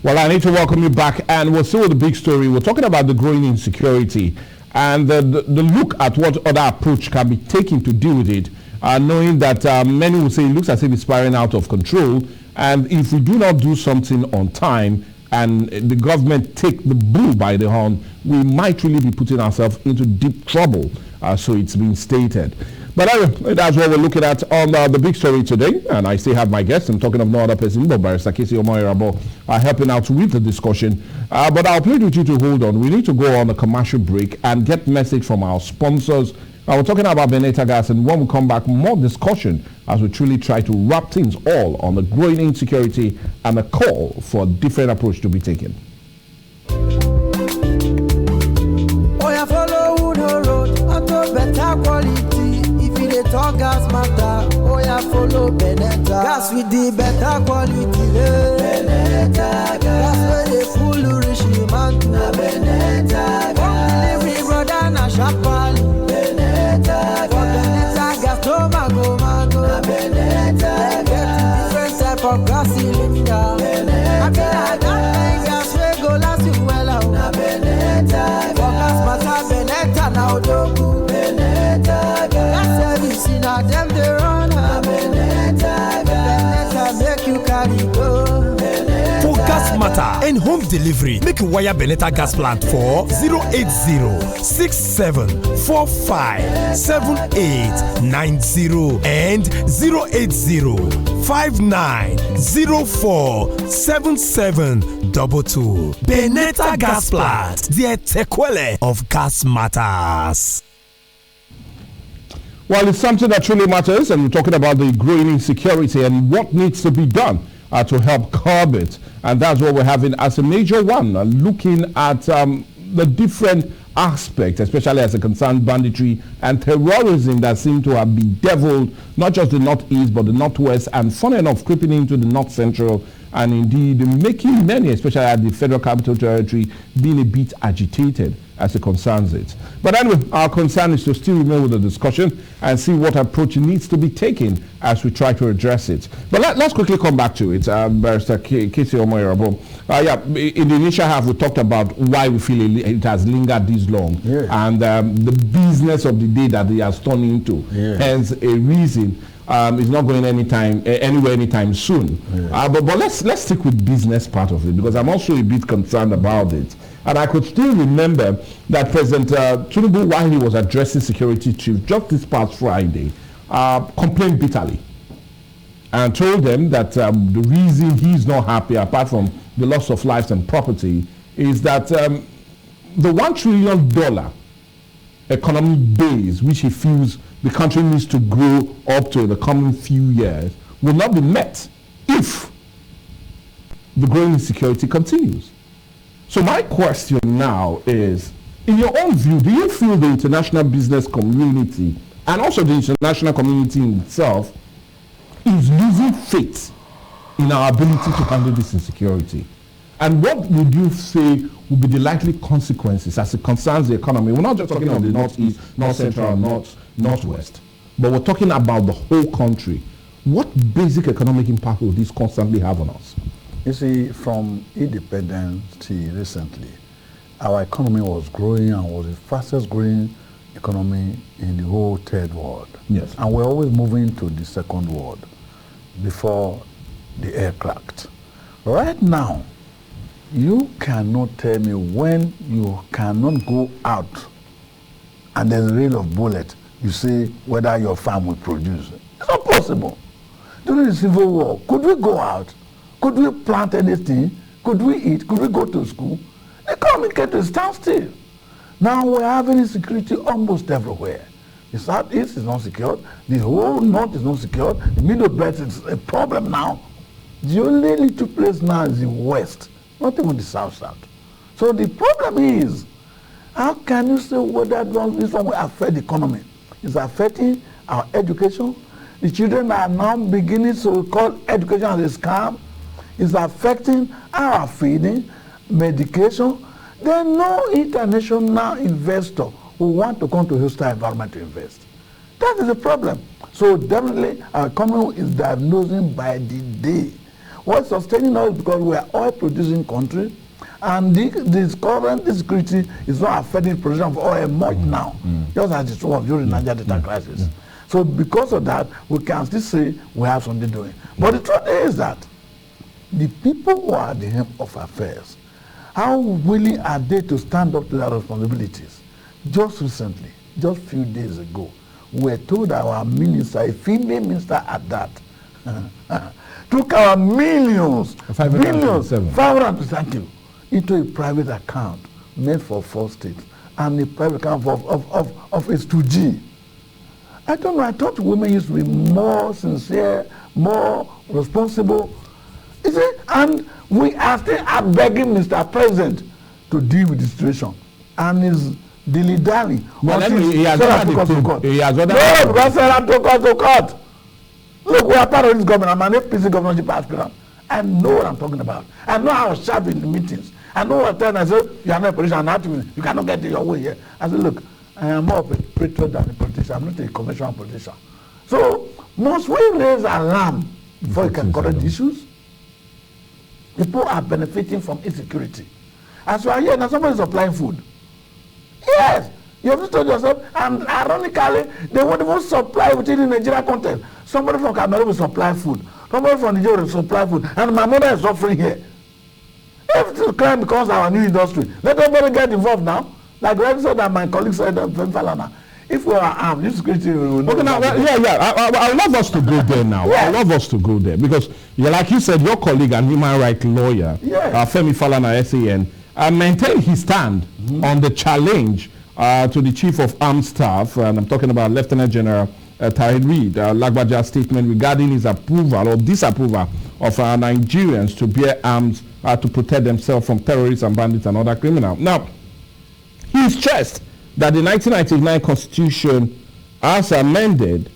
Well, I need to welcome you back, and we're still with the big story. We're talking about the growing insecurity and the look at what other approach can be taken to deal with it, knowing that many will say it looks as if it's spiraling out of control, and if we do not do something on time and the government take the bull by the horn, we might really be putting ourselves into deep trouble, so it's been stated. But that's what we're looking at on the big story today. And I still have my guest. I'm talking of no other person but Barrister Casey Omoirabo helping out with the discussion. But I'll plead with you to hold on. We need to go on a commercial break and get message from our sponsors. We're talking about Benetta Gas, and when we come back, more discussion as we truly try to wrap things all on the growing insecurity and a call for a different approach to be taken. Better quality, if you talk gas matter, oh yeah, follow Benetta. Gas with the better quality, Benetta gas where they full rich man to Benetta gas. Delivery brother na sharply, Benetta gas to mago, Benetta gas. Different type of gas cylinder, Benetta gas we go last you well, Benetta gas. Gas matter, Benetta now do. Them they run make you carry go. For gas matter and home delivery, make a wire Benetta gas plant for 080-6745-7890 and 080-5904-7722. Benetta gas plant, the tequila of gas matters. Well, it's something that truly matters, and we're talking about the growing insecurity and what needs to be done to help curb it. And that's what we're having as a major one, looking at the different aspects, especially as it concerns banditry and terrorism that seem to have bedeviled not just the northeast, but the northwest, and funny enough, creeping into the north central, and indeed making many, especially at the Federal Capital Territory, being a bit agitated as it concerns it. But anyway, our concern is to still remain with the discussion and see what approach needs to be taken as we try to address it. But let's quickly come back to it, Barrister Casey Omoirabo. In the initial half, we talked about why we feel it has lingered this long, and the business of the day that it has turned into. Hence, a reason it's not going anywhere anytime soon. But let's stick with business part of it, because I'm also a bit concerned about it. And I could still remember that President Tinubu, while he was addressing security chiefs just this past Friday, complained bitterly and told them that the reason he's not happy, apart from the loss of lives and property, is that the $1 trillion economic base, which he feels the country needs to grow up to in the coming few years, will not be met if the growing insecurity continues. So my question now is, in your own view, do you feel the international business community and also the international community in itself is losing faith in our ability to handle this insecurity? And what would you say would be the likely consequences as it concerns the economy? We're not just talking about the northeast, north central, northwest, but we're talking about the whole country. What basic economic impact will this constantly have on us? You see, from independence recently, our economy was growing and was the fastest growing economy in the whole third world. Yes. And we're always moving to the second world before the air cracked. Right now, you cannot tell me when you cannot go out and there's a rain of bullets, you say whether your farm will produce. It's not possible. During the Civil War, could we go out? Could we plant anything? Could we eat? Could we go to school? The economy came to a standstill. Now we're having insecurity almost everywhere. The southeast is not secured. The whole north is not secured. The middle belt is a problem now. The only little place now is the west, not even the south. So the problem is, how can you say whether this one will affect the economy? It's affecting our education. The children are now beginning to call education as a scam. It's affecting our feeding, medication. There are no international investor who want to come to hostile environment to invest. That is the problem. So definitely our economy is diagnosing by the day. What's sustaining us because we are oil producing country, and this current insecurity is not affecting production of oil much now, just as it was during Niger Delta crisis. So because of that, we can still say we have something doing. But the truth is that the people who are at the helm of affairs, how willing are they to stand up to their responsibilities? Just recently, just a few days ago, we were told that our minister, a female minister at that, took our billions, 500 into a private account made for 4 states and a private account of its 2G. I don't know, I thought women used to be more sincere, more responsible. You see, and we are still begging Mr. President to deal with the situation. And he's dilly-dally. Well, he has took us to court. Look, we are part of this government. I'm an FPC governorship aspirant. I know what I'm talking about. I know how I was sharp in the meetings. I know what I'm I said, you are not a politician, you cannot get your way here. I said, look, I am more of a patriot than a politician. I'm not a conventional politician. So, must we raise alarm before we can correct the issues? People are benefiting from insecurity. As you are here, now somebody is supplying food. Yes, you have to tell yourself, and ironically, they won't even supply within the Nigeria content. Somebody from Cameroon will supply food. Somebody from Nigeria will supply food. And my mother is suffering here. If it's a crime because of our new industry, let everybody get involved now. Like Greg said that my colleague said, if we are armed, insecurity will know. Okay, now, I love us to go there now. Yes. I love us to go there because, like you said, your colleague and human rights lawyer, Femi Falana, SAN, maintained his stand on the challenge to the Chief of Armed Staff, and I'm talking about Lieutenant General Tahir Reid, Lagbaja's statement regarding his approval or disapproval of Nigerians to bear arms to protect themselves from terrorists and bandits and other criminals. Now, he stressed that the 1999 Constitution, as amended,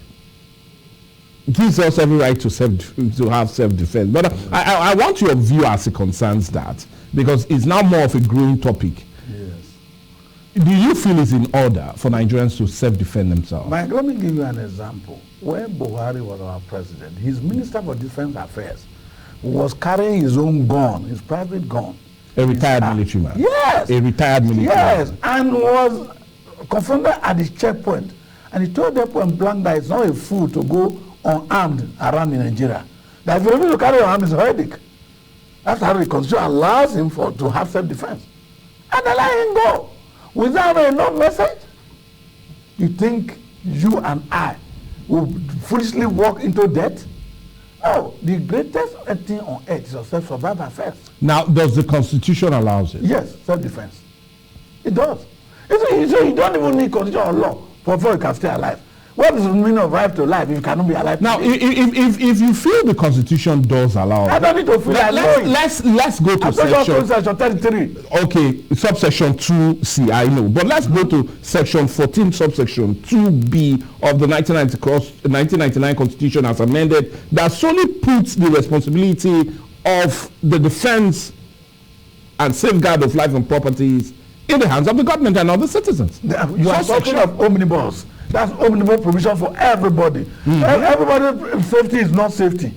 gives us every right to have self-defense. But I want your view as it concerns that, because it's now more of a growing topic. Yes. Do you feel it's in order for Nigerians to self-defend themselves? Mike, let me give you an example. When Buhari was our president, his Minister for Defense Affairs was carrying his own gun, his private gun. A retired military man. Yes. A retired military man. Yes, and was confronted at the checkpoint. And he told them point blank that it's not a fool to go unarmed around in Nigeria. That if you're able to carry your arm, it's a headache. That's how the Constitution allows him to have self-defense. And they let him go. Without enough message, you think you and I will foolishly walk into death? No, the greatest thing on earth is yourself survival first. Now, does the Constitution allow it? Yes, self-defense. It does. So you don't even need constitution or law before you can stay alive. What is the meaning of right to life if you cannot be alive? Now, if you feel the Constitution does allow it, I don't need to feel let's go to section 33. Okay, subsection 2C, I know. But let's go to section 14, subsection 2B of the 1999 Constitution as amended, that solely puts the responsibility of the defense and safeguard of life and properties in the hands of the government and other citizens. You are talking of omnibus. That's omnibus provision for everybody. Everybody's safety is not safety.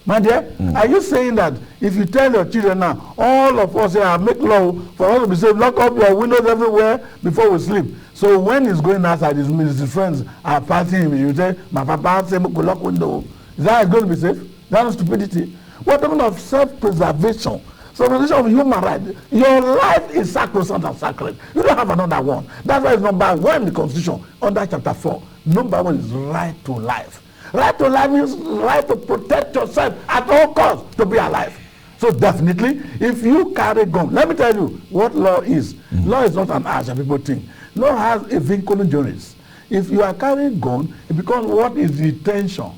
My dear, are you saying that if you tell your children now, all of us here make law for us to be safe, lock up your windows everywhere before we sleep. So when he's going outside, his friends are passing him, you say, my papa say, lock window. Is that going to be safe? That's stupidity. What kind of self-preservation? Preservation of human rights. Your life is sacrosanct and sacred. You don't have another one. That's why it's number 1 in the Constitution, under chapter 4. Number 1 is right to life. Right to life means right to protect yourself at all costs to be alive. So definitely, if you carry gun, let me tell you what law is. Law is not an arch, as people think. Law has a vinculum juris. If you are carrying gun, it becomes what is the intention.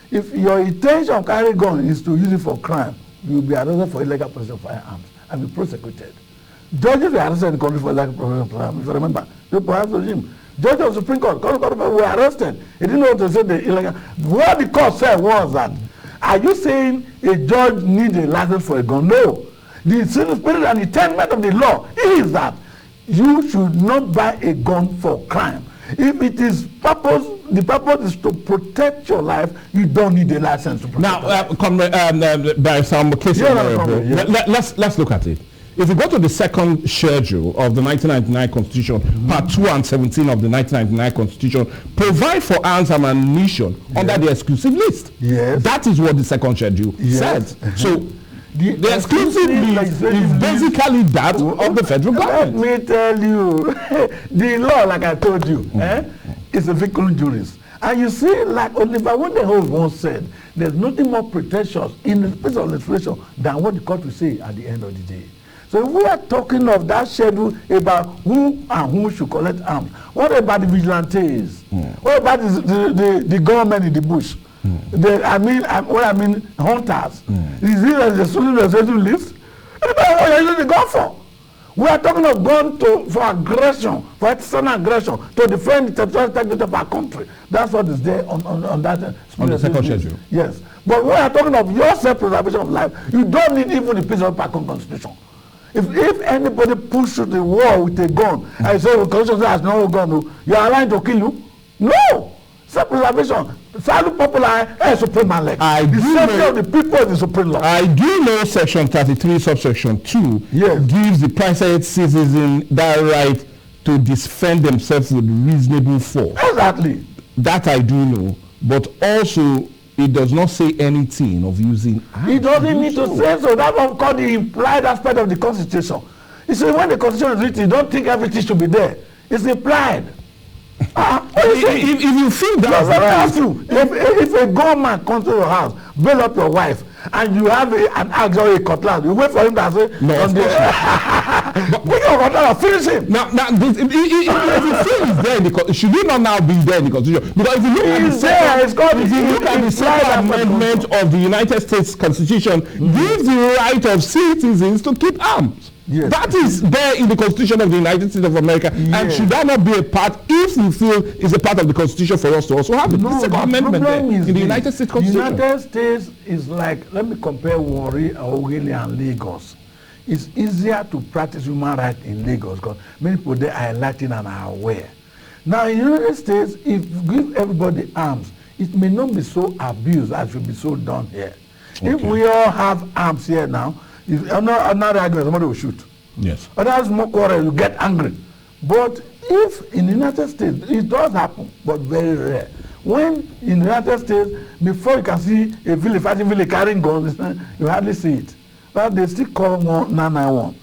If your intention of carrying gun is to use it for crime, you will be arrested for illegal possession of firearms and be prosecuted. Judges were arrested in the country for illegal possession of firearms. If you remember, the perhaps regime. Judges of the Supreme Court were arrested. He didn't know what to say. The illegal. What the court said was that, are you saying a judge needs a license for a gun? No. The spirit and intent of the law is that you should not buy a gun for crime. If it is purpose the purpose is to protect your life, you don't need a license to protect now, by some case, let's look at it. If you go to the second schedule of the 1999 Constitution, Part 2 and 17 of the 1999 Constitution, provide for arms and ammunition under the exclusive list. Yes. That is what the second schedule said. So the exclusive list is basically that of the federal government. Let me tell you, the law, like I told you, is a victim juris. And you see, like Oliver Wonderholt once said, there's nothing more pretentious in the space of legislation than what the court will say at the end of the day. So if we are talking of that schedule about who and who should collect arms, what about the vigilantes? What about the government in the bush? Hunters. Is it a legislative list? What are you going for? We are talking of going for aggression, for external aggression, to defend the territorial integrity of our country. That's what is there on that. On the second schedule. Yes. But we are talking of your self-preservation of life. You don't need even the piece of paper constitution. If anybody pushes the wall with a gun, and say, well, constitution has no gun, you are aligned to kill you? No! Self-preservation. Salute popular supreme elect. The safety of the people is the supreme law. I do know Section 33, subsection 2 gives the private citizen that right to defend themselves with reasonable force. Exactly. That I do know. But also, it does not say anything of using arms. It doesn't need to say so. That's what we call the implied aspect of the Constitution. You see, when the Constitution is written, you don't think everything should be there. It's implied. If you feel that, let me ask you, if a gunman comes to your house, bail up your wife, and you have an axe or a cutlass, you wait for him to say, no, on the put your cutlass, finish him. Now if you feel it's there, it should not now be there in the Constitution? Because if you look at the second amendment of the United States Constitution, gives the right of citizens to keep arms. Yes. That is there in the Constitution of the United States of America, and should that not be a part, if you feel is a part of the Constitution for us to also have the second amendment there in the United States Constitution? The United States is like, let me compare Warri, Ogili and Lagos. It's easier to practice human rights in Lagos because many people there are enlightened and are aware. Now in the United States, if you give everybody arms, it may not be so abused as will be so done here. Okay. If we all have arms here now, if another argument, somebody will shoot. Yes. Others more quarrel, you get angry. But if in the United States, it does happen, but very rare. When in the United States, before you can see a village fighting village carrying guns, you hardly see it. But they still call 991.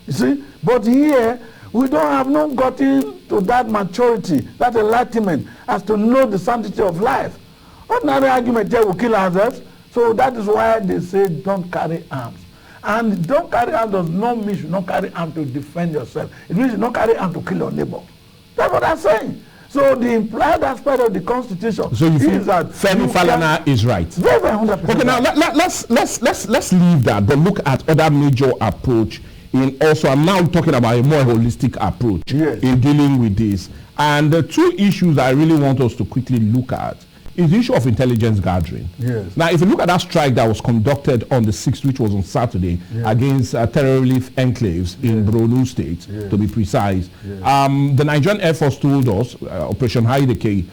You see? But here, we have not gotten to that maturity, that enlightenment, as to know the sanctity of life. Ordinary argument here will kill ourselves. So that is why they say don't carry arms. And don't carry arms does not mean you should not carry arms to defend yourself. It means you not carry arms to kill your neighbor. That's what I'm saying. So the implied aspect of the Constitution so you is that Femi Falana is right. Very 100%. Okay, now let's leave that, but look at other major approach in also. I'm now talking about a more holistic approach in dealing with this. And the two issues I really want us to quickly look at is the issue of intelligence gathering. Yes. Now, if you look at that strike that was conducted on the 6th, which was on Saturday, against terror relief enclaves in Borno State, to be precise, the Nigerian Air Force told us, Operation Haideke,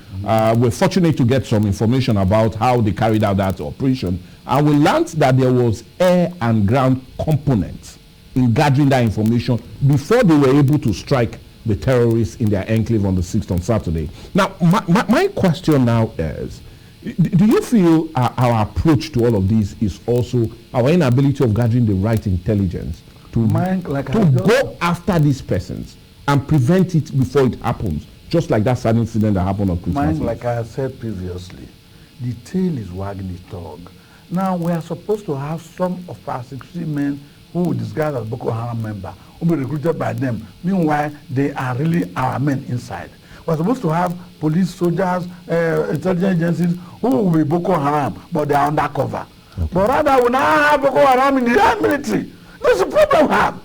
we're fortunate to get some information about how they carried out that operation, and we learned that there was air and ground components in gathering that information before they were able to strike the terrorists in their enclave on the 6th on Saturday. Now, my question now is, do you feel our approach to all of this is also our inability of gathering the right intelligence to go after these persons and prevent it before it happens, just like that sad incident that happened on Christmas Eve? Like I said previously, the tail is wagging the dog. Now, we are supposed to have some of our security men who will disguise as Boko Haram member, who will be recruited by them. Meanwhile, they are really our men inside. We're supposed to have police, soldiers, intelligence agencies who will be Boko Haram, but they are undercover. Okay. But rather, we now have Boko Haram in the military. That's the problem we have.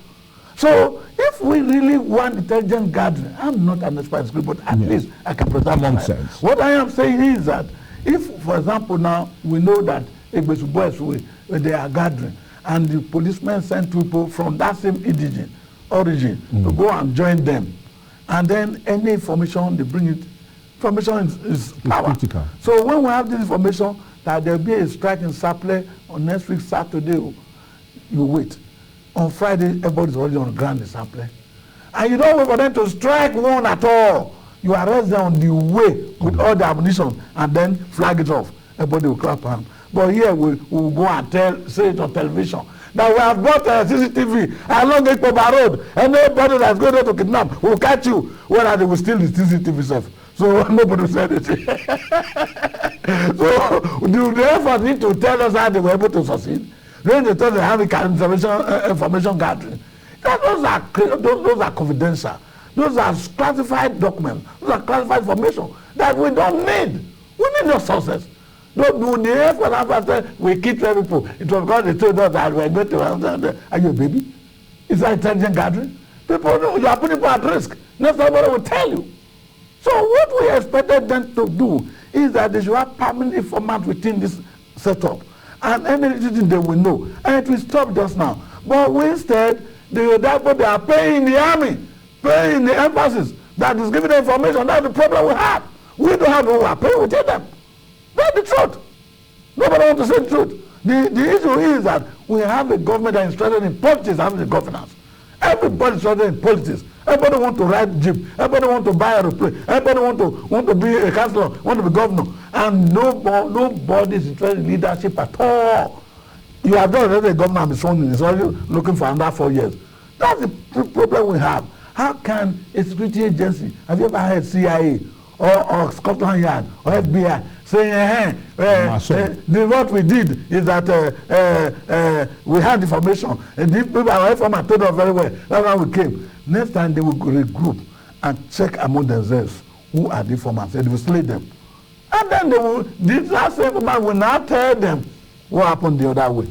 So, if we really want intelligence gathering, I'm not an expert, but at least I can present my sense. What I am saying is that if, for example, now we know that Egbesu boys, they are gathering, and the policemen send people from that same origin to go and join them. And then any information, they bring it. information is power. Critical. So when we have this information that there will be a strike in Saple on next week Saturday, you wait. On Friday, everybody's already on the ground in Saple. And you don't wait for them to strike one at all. You arrest them on the way with all the ammunition and then flag it off. Everybody will clap hand. But here we will go and say it on television that we have bought CCTV along Ekpoba Road. Anybody that's going there to kidnap will catch you. Whether they will steal the CCTV stuff. So nobody said it. So the effort need to tell us how they were able to succeed. Then they told they have information gathering. Those are confidential. Those are classified documents. Those are classified information that we don't need. We need no sources. Don't do the effort after we keep people. It was because they told us that we are going to are you a baby? Is that intelligent gathering? People know you are putting people at risk. Not somebody will tell you. So what we expected them to do is that they should have permanent format within this setup. And anything they will know. And it will stop just now. But instead, they are paying the army, paying the embassies that is giving the information. That's the problem we have. We don't have who are paying, we tell them. That's the truth. Nobody wants to say the truth. The issue is that we have a government that is interested in politics and the governance. Everybody is interested in politics. Everybody wants to ride jeep. Everybody wants to buy a aeroplane. Everybody want to be a councillor, want to be governor. And nobody is interested in leadership at all. You have done already a governor and be sworn in. It's only looking for another 4 years. That's the problem we have. How can a security agency, have you ever heard CIA or Scotland Yard or FBI saying, what we did is that we had information and the people our informant told us very well. That's why we came. Next time they will regroup and check among themselves who are the informants and they will slay them. And then they will, that same informant will now tell them what happened the other way.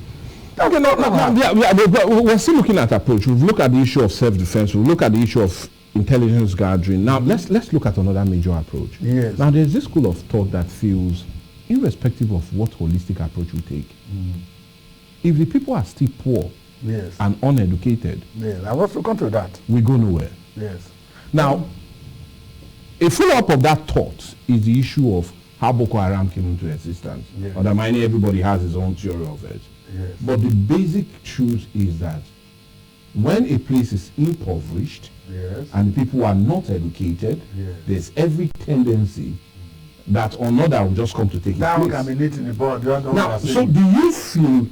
Okay, but we're still looking at approach. We've looked at the issue of self-defense. We've looked at the issue of intelligence gathering. Now, let's look at another major approach. Yes. Now, there's this school of thought that feels, irrespective of what holistic approach we take, if the people are still poor and uneducated, I want to come to that. We go nowhere. Yes. Now, a follow-up of that thought is the issue of how Boko Haram came into existence. Yes. Undermining everybody has his own theory of it. Yes. But the basic truth is that when a place is impoverished and people are not educated, there's every tendency that another will just come to take that its place. That can be knit in the board. Now, so do you feel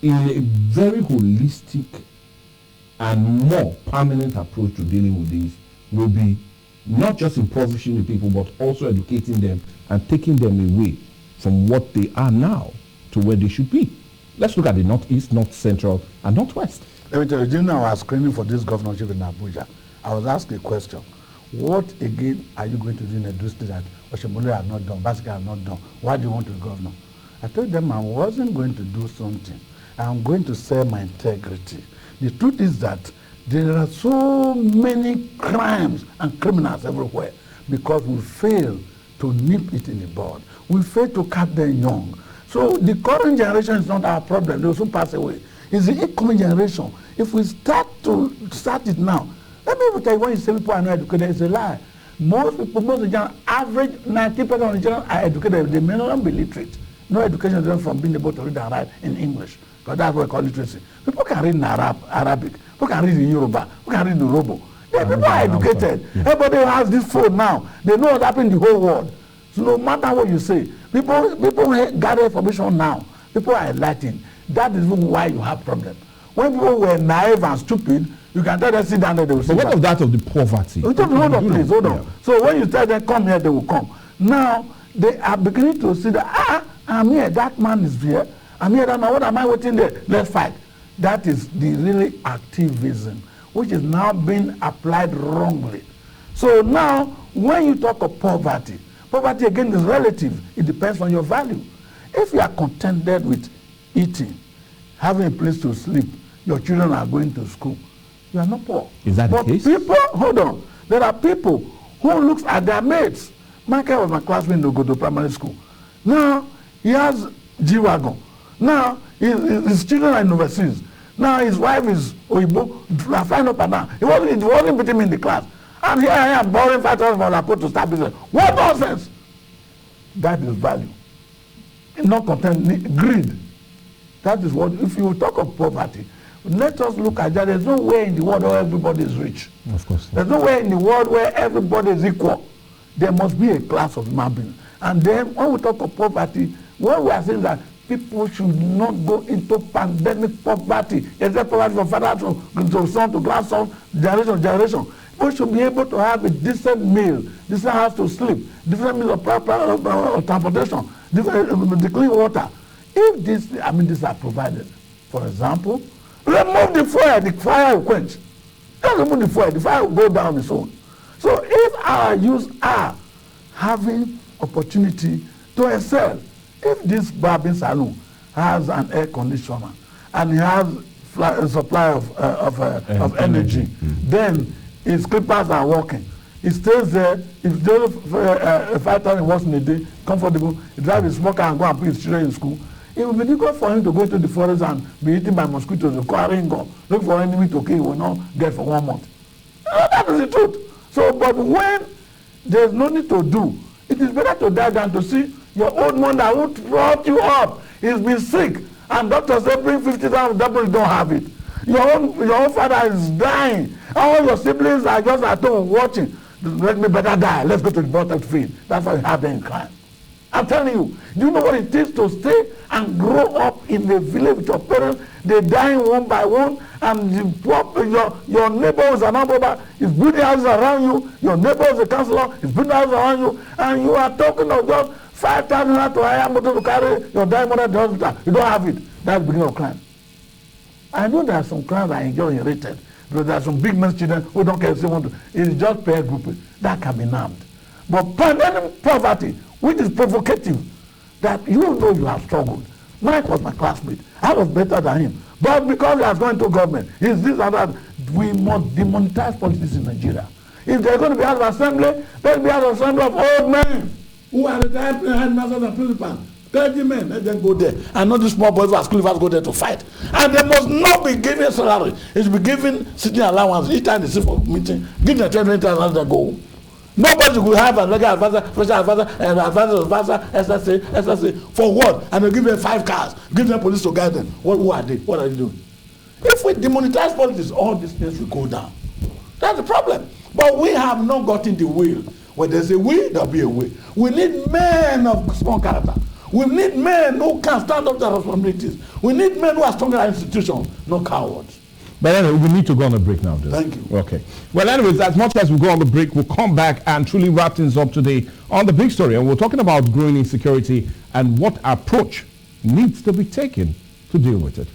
in a very holistic and more permanent approach to dealing with this will be not just impoverishing the people but also educating them and taking them away from what they are now to where they should be? Let's look at the Northeast, North Central, and Northwest. Let me tell you, during I was screening for this governorship in Abuja, I was asked a question. What again are you going to do in a district that Oshimole have not done, Basika have not done? Why do you want to be governor? I told them I wasn't going to do something. I'm going to sell my integrity. The truth is that there are so many crimes and criminals everywhere because we fail to nip it in the bud. We fail to catch them young. So the current generation is not our problem. They will soon pass away. It's the incoming generation. If we start it now, let me tell you, when you say people are not educated, it's a lie. Most people, most of the general, average 90% of the general are educated. They may not be literate. No education is from being able to read and write in English. Because that's what we call literacy. People can read in Arabic. People can read in Yoruba. People can read in Robo. People are educated. Everybody has this phone now. They know what happened in the whole world. So no matter what you say, people gather information now. People are enlightened. That is why you have problems. When people were naive and stupid, you can tell them sit down there, they will sit down. But what of that of the poverty? Hold on, please, hold on. So when you tell them come here, they will come. Now, they are beginning to see that, I'm here, that man is here. I'm here, that man, what am I waiting there? Let's fight. That is the really activism, which is now being applied wrongly. So now, when you talk of poverty again is relative. It depends on your value. If you are contented with eating, having a place to sleep, your children are going to school, you are not poor. Is that the case? People, hold on. There are people who looks at their mates. Michael was my classmate to go to primary school. Now, he has G-Wagon. Now, his children are in overseas. Now, his wife is Oibo, flying up and down. It wasn't beating him in the class. And here I am borrowing 5,000 from Lapo to start business. What nonsense! That is value. Not content, greed. That is what, if you talk of poverty, let us look at that. There's no way in the world where everybody is rich. Of course. There's no way in the world where everybody is equal. There must be a class of human beings. And then when we talk of poverty, when we are saying that people should not go into pandemic poverty, except poverty from father to son to grandson, generation to generation. People should be able to have a decent meal, decent house to sleep, different means of transportation, the clean water. If these are provided, for example, remove the fire will quench. Just remove the fire will go down its own. So if our youth are having opportunity to excel, if this barbing salon has an air conditioner and has a supply of energy, then his clippers are working. He stays there. If there's 5,000 works in a day, comfortable, he drives his smoker and go and put his children in school. It will be difficult for him to go to the forest and be eaten by mosquitoes, carrying gun, look for an enemy to kill, he will not get for 1 month. That is the truth. So, but when there's no need to do, it is better to die than to see your old mother who brought you up. He's been sick, and doctors say bring 50,000, double, you don't have it. Your own father is dying. All your siblings are just at home watching. Let me better die. Let's go to the bottom field. That's why you have them crying. I'm telling you, do you know what it is to stay and grow up in the village with your parents? They're dying one by one, and your neighbor is an neighbor, is building houses around you, your neighbor is a councillor, is building houses around you, and you are talking of just 5,000 to hire motor to carry your dying mother to the hospital. You don't have it. That's the beginning of crime. I know there are some crimes that are inherited, because there are some big men's children who don't care if they want to. It's just pair grouping. That can be named. But pandemic poverty, which is provocative, that you know you have struggled. Mike was my classmate. I was better than him. But because he has gone into government, he's this and that, we must demonetize politics in Nigeria. If there's going to be House of Assembly, there'll be House of Assembly of old men who are retired headmasters and principals. Clergymen, let them go there. And not the small boys who are school go there to fight. And they must not be given salary. It should be given sitting allowance each time they sit for meeting. Give them 20,000 as they go. Nobody will have a legal advisor, special advisor, and advisor, SSA, for what? And they'll give them 5 cars, give them police to guide them. Who are they? What are they doing? If we demonetize politics, all these things will go down. That's the problem. But we have not gotten the will. When there's a will, there'll be a way. We need men of strong character. We need men who can stand up to their responsibilities. We need men who are stronger than institutions, not cowards. But anyway, we need to go on a break now. Thank you. Okay. Well, anyways, as much as we go on the break, we'll come back and truly wrap things up today on the big story. And we're talking about growing insecurity and what approach needs to be taken to deal with it.